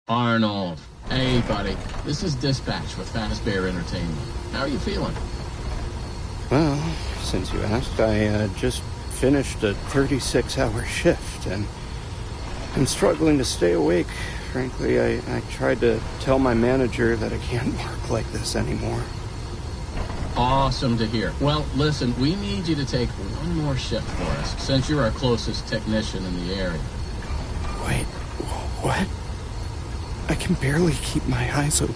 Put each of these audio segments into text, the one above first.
Arnold. Hey, buddy. This is Dispatch with Fazbear Entertainment. How are you feeling? Well, since you asked, I just finished a 36-hour shift, and I'm struggling to stay awake. Frankly, I tried to tell my manager that I can't work like this anymore. Awesome to hear. Well, listen, we need you to take one more shift for us, since you're our closest technician in the area. Wait, what? I can barely keep my eyes open.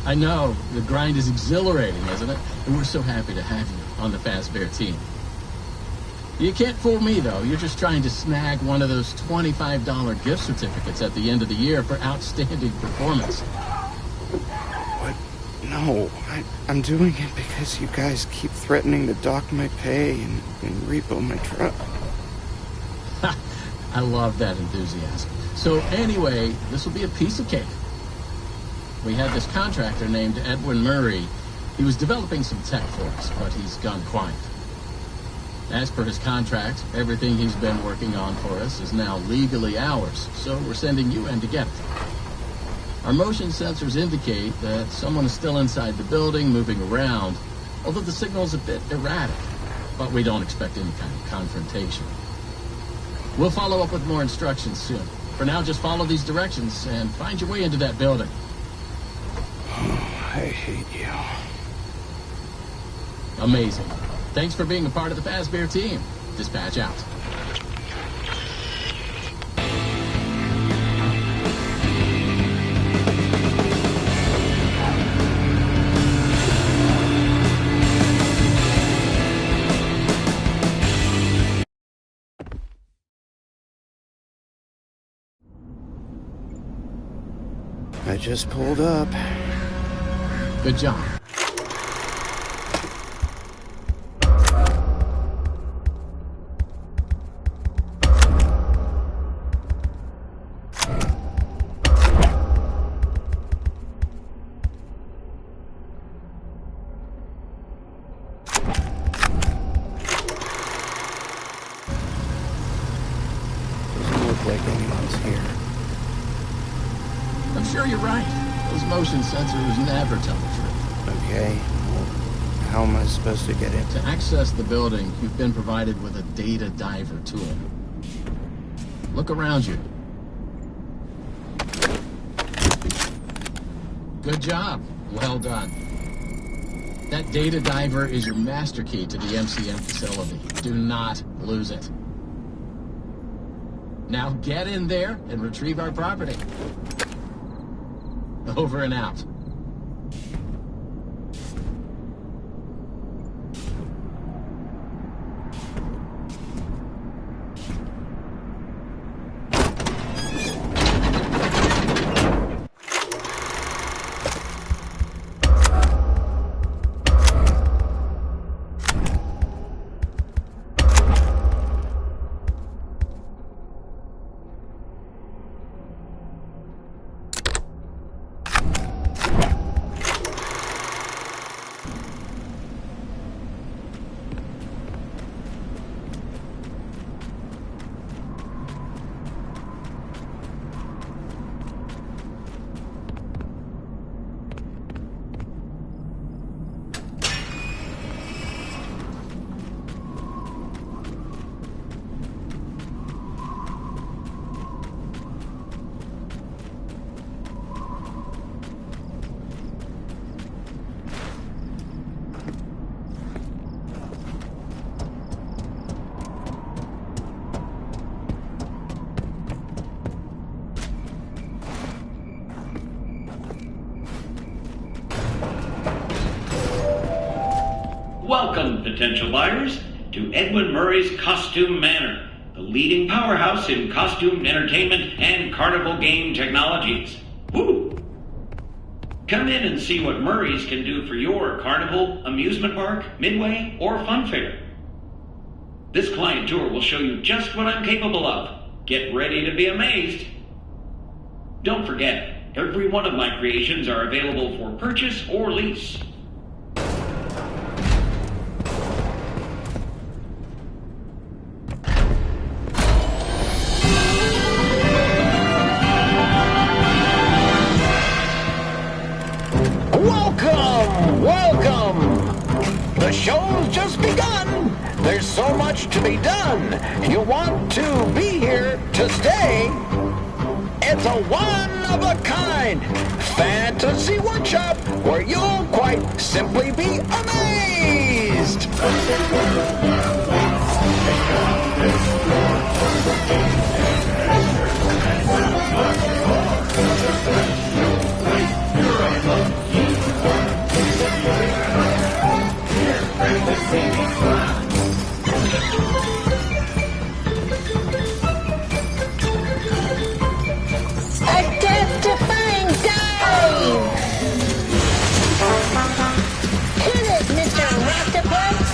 I know. The grind is exhilarating, isn't it? And we're so happy to have you on the Fazbear team. You can't fool me, though. You're just trying to snag one of those $25 gift certificates at the end of the year for outstanding performance. What? No, I'm doing it because you guys keep threatening to dock my pay and repo my truck. I love that enthusiasm. So anyway, this will be a piece of cake. We had this contractor named Edwin Murray. He was developing some tech for us, but he's gone quiet. As per his contract, everything he's been working on for us is now legally ours, so we're sending you in to get it. Our motion sensors indicate that someone is still inside the building, moving around, although the signal's a bit erratic, but we don't expect any kind of confrontation. We'll follow up with more instructions soon. For now, just follow these directions and find your way into that building. I hate you. Amazing. Thanks for being a part of the Fazbear team. Dispatch out. I just pulled up. Good job. Doesn't look like anyone's here. I'm sure you're right. Those motion sensors never tell the truth. Okay, well, how am I supposed to get in? To access the building, you've been provided with a data diver tool. Look around you. Good job. Well done. That data diver is your master key to the MCM facility. Do not lose it. Now get in there and retrieve our property. Over and out. Welcome, potential buyers, to Edwin Murray's Costume Manor, the leading powerhouse in costume entertainment and carnival game technologies. Woo! Come in and see what Murray's can do for your carnival, amusement park, midway, or fun fair. This client tour will show you just what I'm capable of. Get ready to be amazed. Don't forget, every one of my creations are available for purchase or lease. so much to be done. You want to be here to stay. It's a one-of-a-kind fantasy workshop where you'll quite simply be amazed. Identifying dive! Hit it, Mr. Octopus!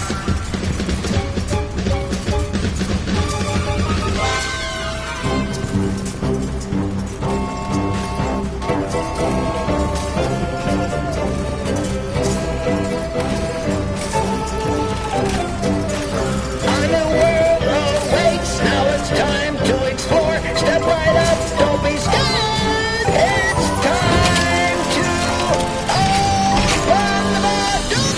A new world awaits. Now it's time to explore. Step right up. Don't be scared. It's time to open the door.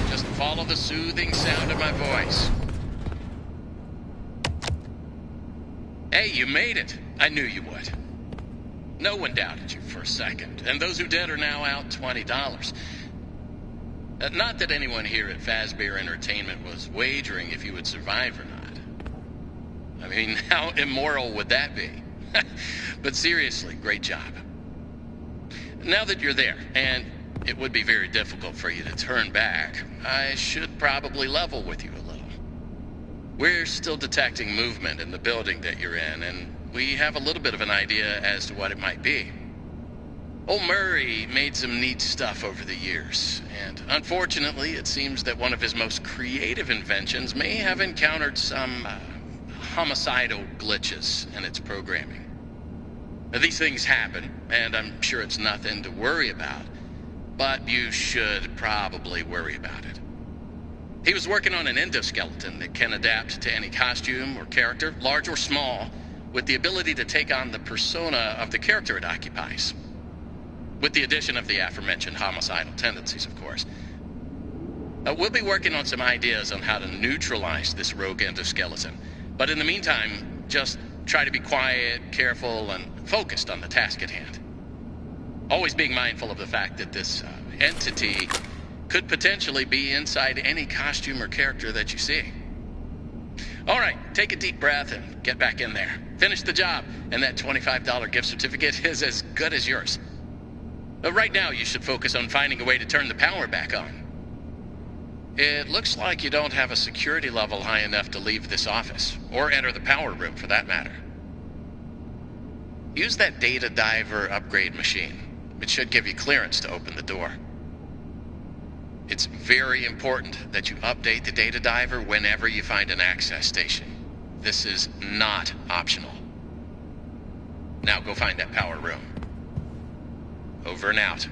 Just follow the soothing sound of my voice. Hey, you made it. I knew you would. No one doubted you for a second, and those who did are now out $20. Not that anyone here at Fazbear Entertainment was wagering if you would survive or not. I mean, how immoral would that be? But seriously, great job. Now that you're there, and it would be very difficult for you to turn back, I should probably level with you a little. We're still detecting movement in the building that you're in, and we have a little bit of an idea as to what it might be. Old Murray made some neat stuff over the years, and unfortunately, it seems that one of his most creative inventions may have encountered some homicidal glitches in its programming. Now, these things happen, and I'm sure it's nothing to worry about, but you should probably worry about it. He was working on an endoskeleton that can adapt to any costume or character, large or small, with the ability to take on the persona of the character it occupies. With the addition of the aforementioned homicidal tendencies, of course. We'll be working on some ideas on how to neutralize this rogue endoskeleton. But in the meantime, just try to be quiet, careful, and focused on the task at hand. Always being mindful of the fact that this entity could potentially be inside any costume or character that you see. All right, take a deep breath and get back in there. Finish the job, and that $25 gift certificate is as good as yours. But right now, you should focus on finding a way to turn the power back on. It looks like you don't have a security level high enough to leave this office, or enter the power room for that matter. Use that data diver upgrade machine. It should give you clearance to open the door. It's very important that you update the data diver whenever you find an access station. This is not optional. Now go find that power room. Over and out.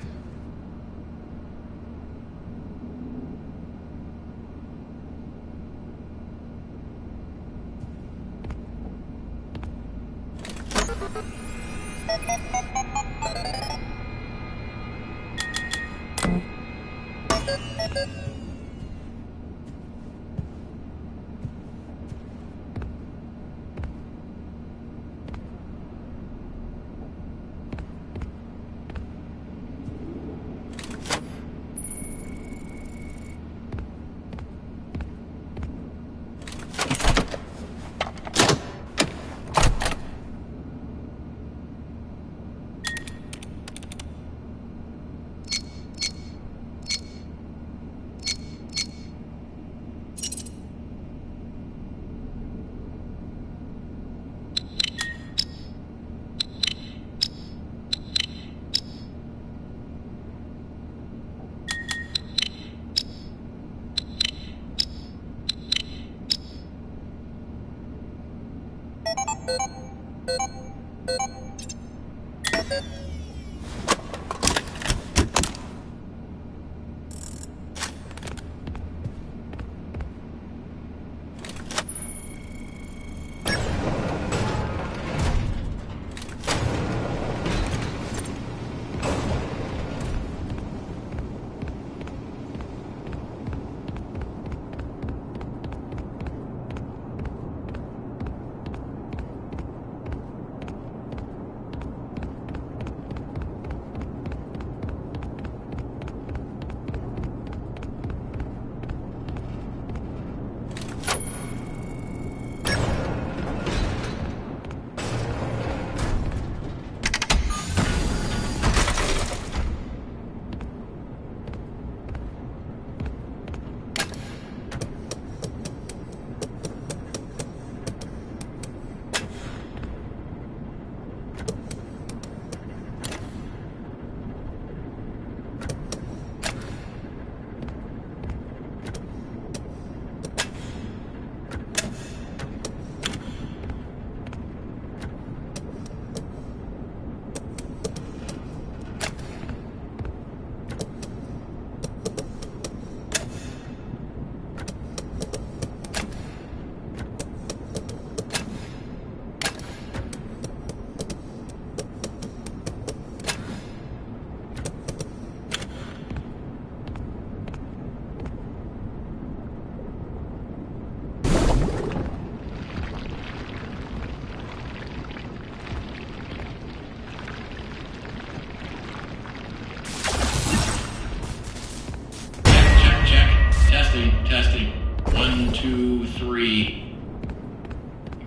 Testing. 1, 2, 3.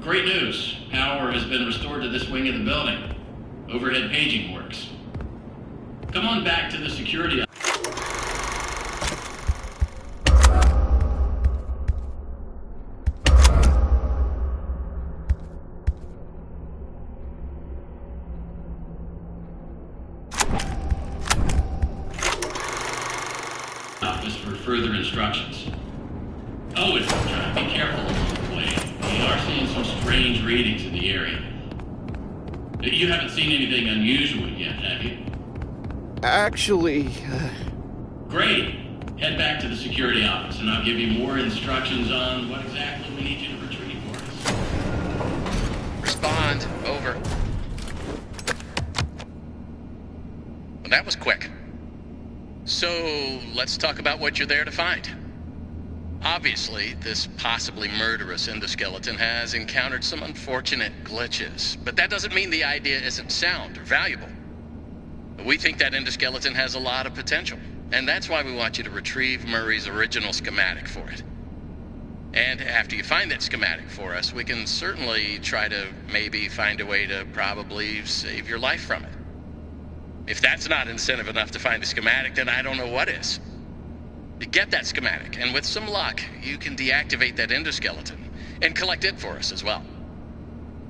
Great news. Power has been restored to this wing of the building. Overhead paging works. Come on back to the security. Office for further instructions. Oh, and be careful along the way. We are seeing some strange readings in the area. You haven't seen anything unusual yet, have you? Actually, Great. Head back to the security office, and I'll give you more instructions on what exactly we need you to retrieve for us. Respond. Over. Well, that was quick. So, let's talk about what you're there to find. Obviously, this possibly murderous endoskeleton has encountered some unfortunate glitches, but that doesn't mean the idea isn't sound or valuable. We think that endoskeleton has a lot of potential, and that's why we want you to retrieve Murray's original schematic for it. And after you find that schematic for us, we can certainly try to maybe find a way to probably save your life from it. If that's not incentive enough to find the schematic, then I don't know what is. Get that schematic, and with some luck, you can deactivate that endoskeleton and collect it for us as well.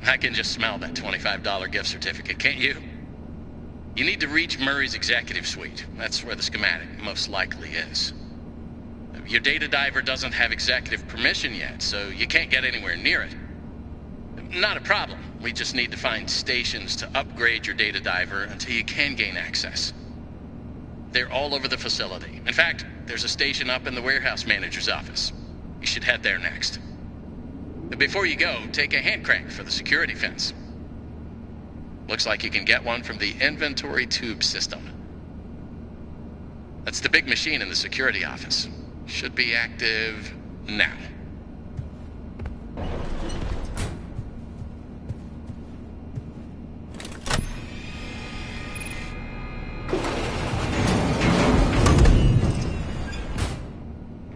I can just smell that $25 gift certificate, can't you? You need to reach Murray's executive suite. That's where the schematic most likely is. Your data diver doesn't have executive permission yet, so you can't get anywhere near it. Not a problem. We just need to find stations to upgrade your data diver until you can gain access. They're all over the facility. In fact, there's a station up in the warehouse manager's office. You should head there next. But before you go, take a hand crank for the security fence. Looks like you can get one from the inventory tube system. That's the big machine in the security office. Should be active now.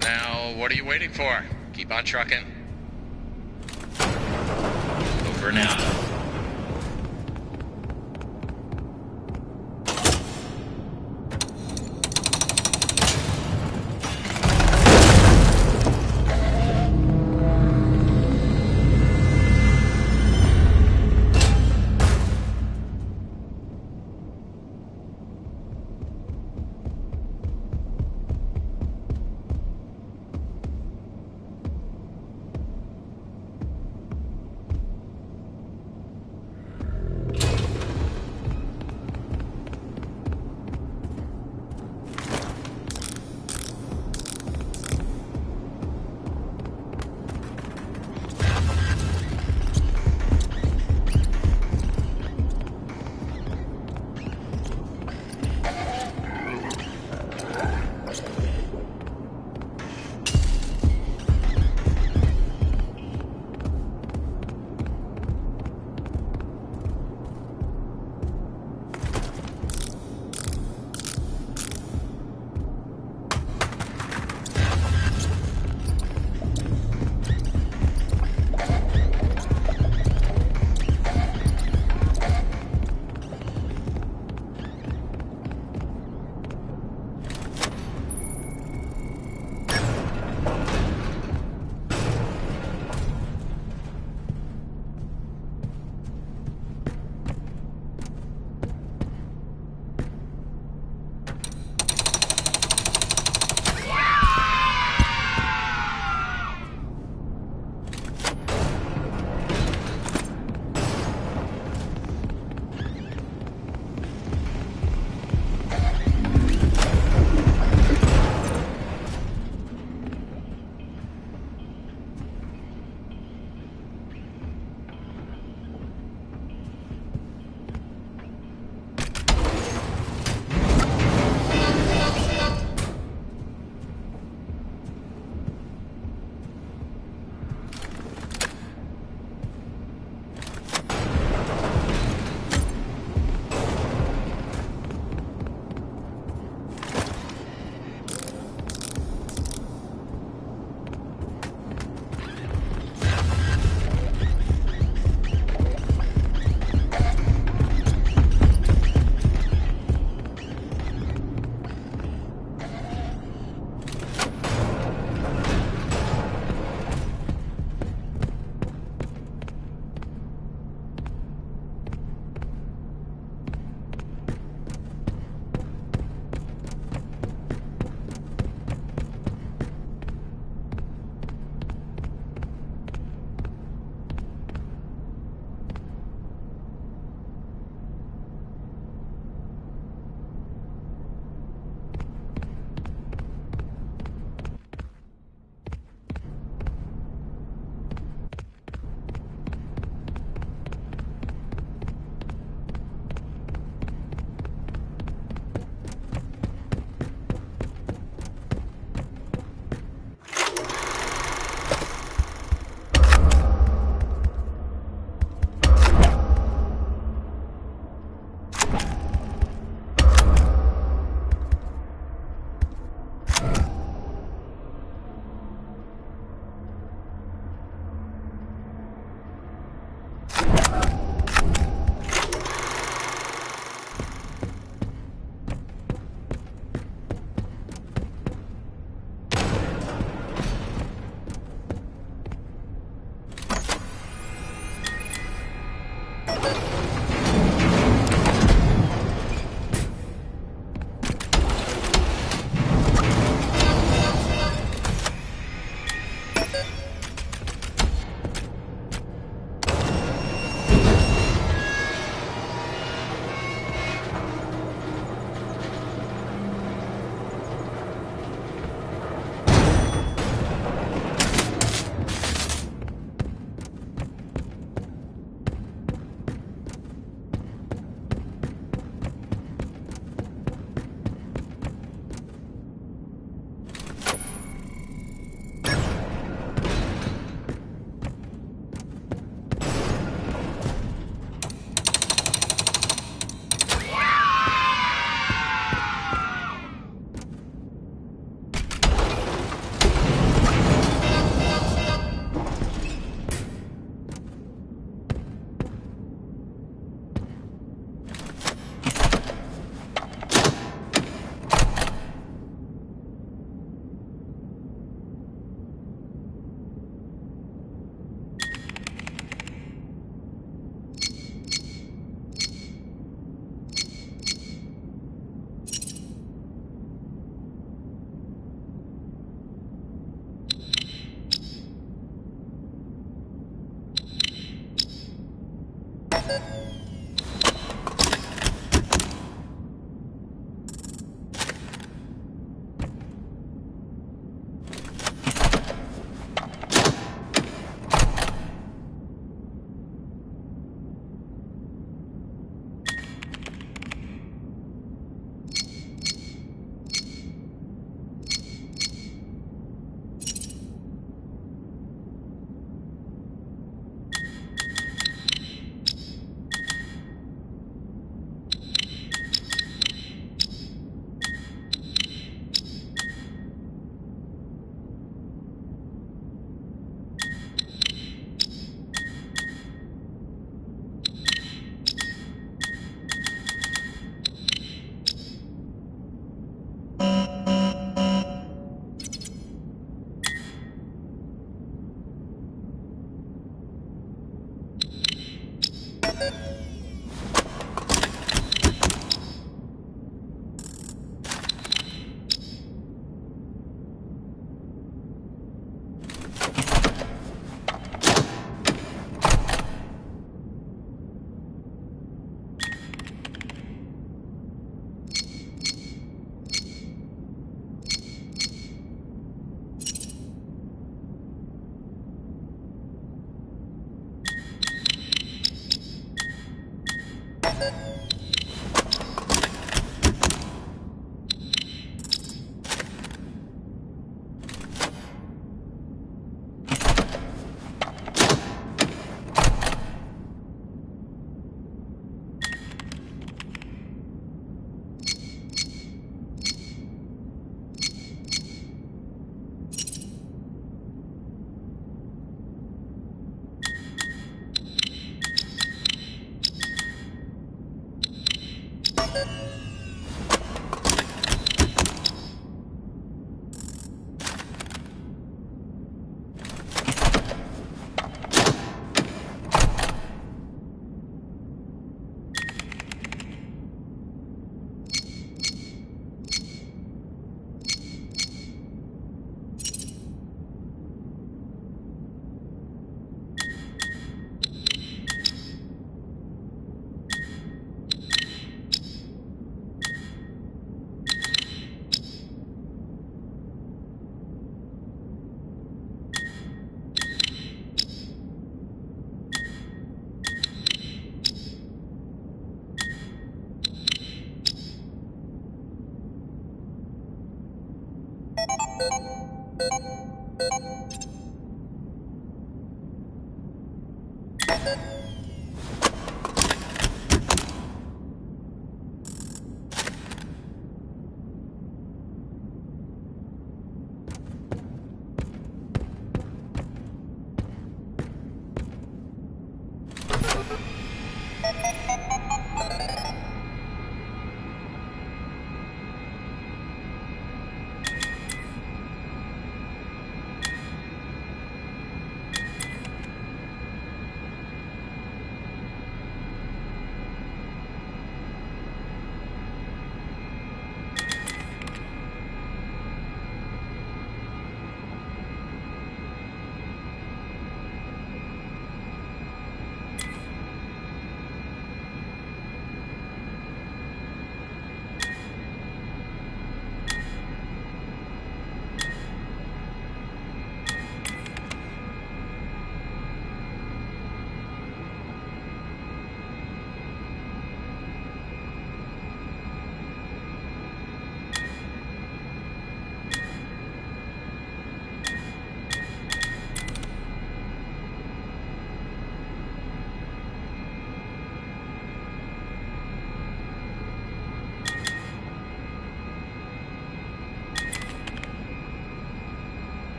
Now, what are you waiting for? Keep on trucking. Over now.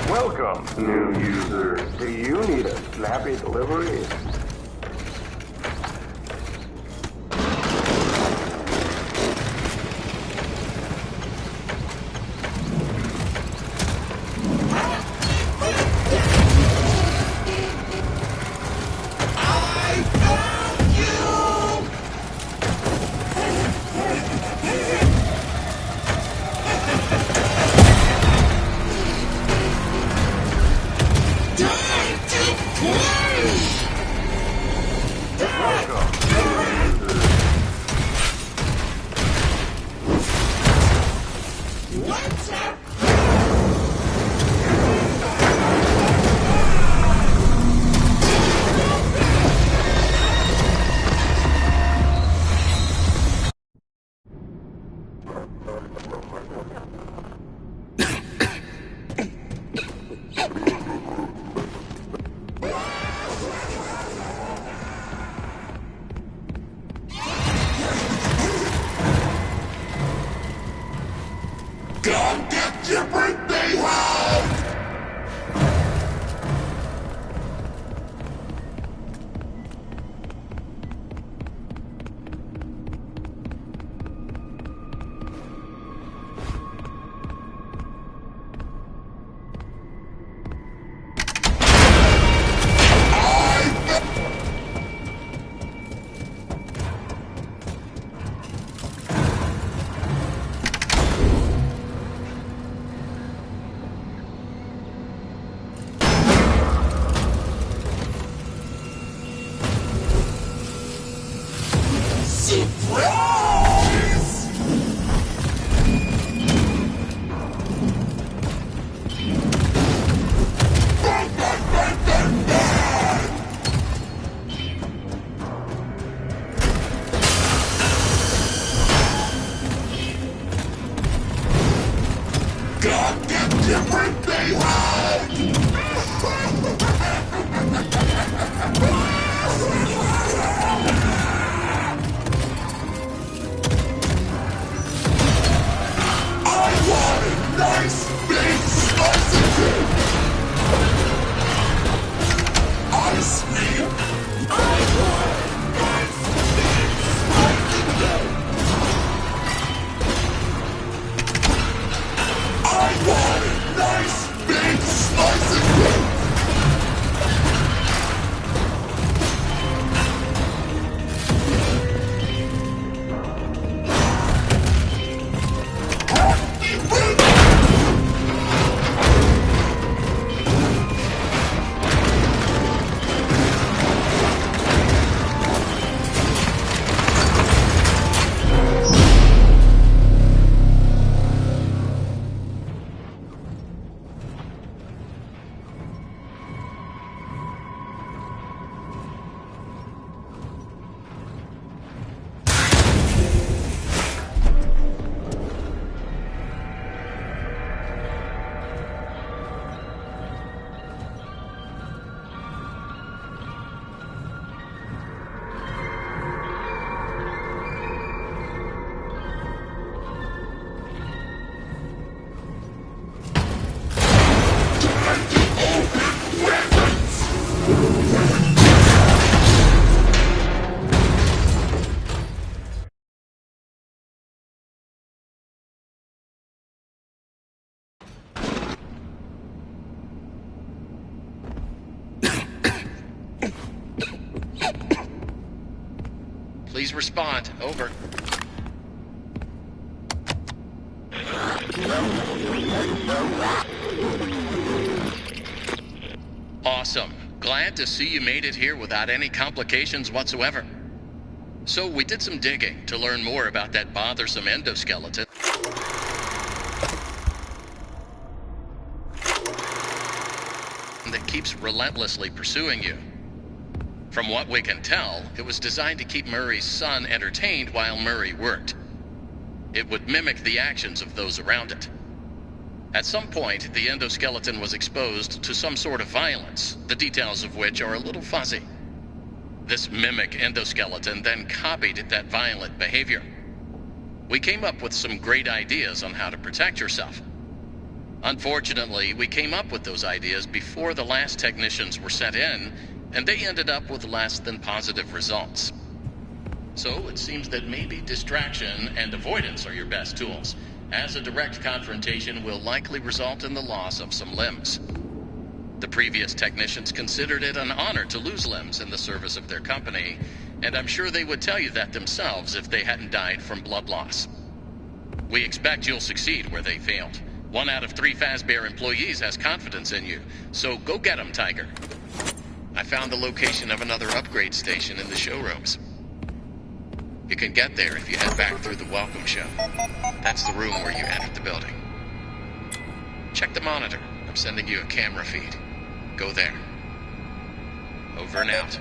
Welcome, new user. Do you need a snappy delivery? Please respond. Over. Awesome. Glad to see you made it here without any complications whatsoever. So we did some digging to learn more about that bothersome endoskeleton that keeps relentlessly pursuing you. From what we can tell, it was designed to keep Murray's son entertained while Murray worked. It would mimic the actions of those around it. At some point, the endoskeleton was exposed to some sort of violence, the details of which are a little fuzzy. This mimic endoskeleton then copied that violent behavior. We came up with some great ideas on how to protect yourself. Unfortunately, we came up with those ideas before the last technicians were sent in, and they ended up with less than positive results. So it seems that maybe distraction and avoidance are your best tools, as a direct confrontation will likely result in the loss of some limbs. The previous technicians considered it an honor to lose limbs in the service of their company, and I'm sure they would tell you that themselves if they hadn't died from blood loss. We expect you'll succeed where they failed. 1 out of 3 Fazbear employees has confidence in you, so go get 'em, Tiger. I found the location of another upgrade station in the showrooms. You can get there if you head back through the welcome show. That's the room where you entered the building. Check the monitor. I'm sending you a camera feed. Go there. Over and out.